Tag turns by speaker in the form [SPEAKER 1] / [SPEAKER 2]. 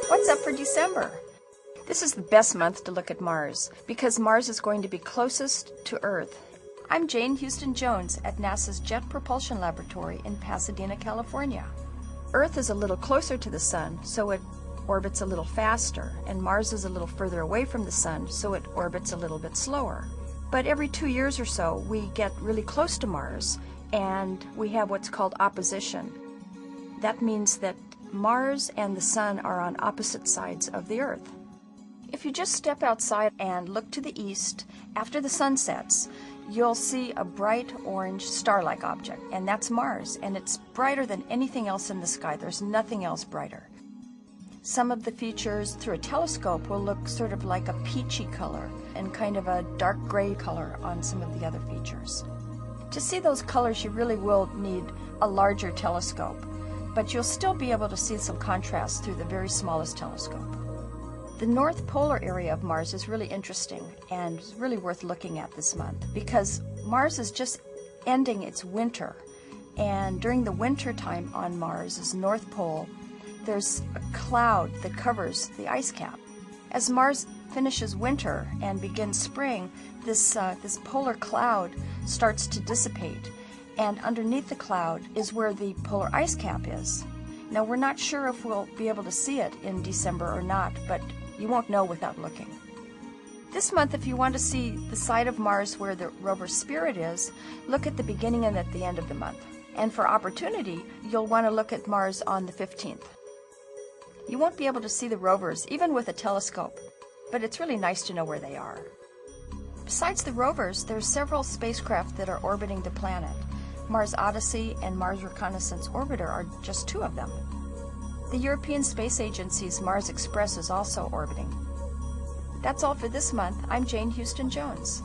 [SPEAKER 1] What's up for December? This is the best month to look at Mars because Mars is going to be closest to Earth. I'm Jane Houston Jones at NASA's Jet Propulsion Laboratory in Pasadena, California. Earth is a little closer to the Sun, so it orbits a little faster, and Mars is a little further away from the Sun, so it orbits a little bit slower. But every 2 years or so, we get really close to Mars, and we have what's called opposition. That means that Mars and the Sun are on opposite sides of the Earth. If you just step outside and look to the east, after the sun sets, you'll see a bright orange star-like object, and that's Mars, and it's brighter than anything else in the sky. There's nothing else brighter. Some of the features through a telescope will look sort of like a peachy color and kind of a dark gray color on some of the other features. To see those colors, you really will need a larger telescope, but you'll still be able to see some contrast through the very smallest telescope. The north polar area of Mars is really interesting and really worth looking at this month because Mars is just ending its winter, and during the winter time on Mars' north pole, there's a cloud that covers the ice cap. As Mars finishes winter and begins spring, this polar cloud starts to dissipate, and underneath the cloud is where the polar ice cap is. Now, we're not sure if we'll be able to see it in December or not, but you won't know without looking. This month, if you want to see the side of Mars where the rover Spirit is, look at the beginning and at the end of the month. And for opportunity, you'll want to look at Mars on the 15th. You won't be able to see the rovers, even with a telescope, but it's really nice to know where they are. Besides the rovers, there are several spacecraft that are orbiting the planet. Mars Odyssey and Mars Reconnaissance Orbiter are just two of them. The European Space Agency's Mars Express is also orbiting. That's all for this month. I'm Jane Houston Jones.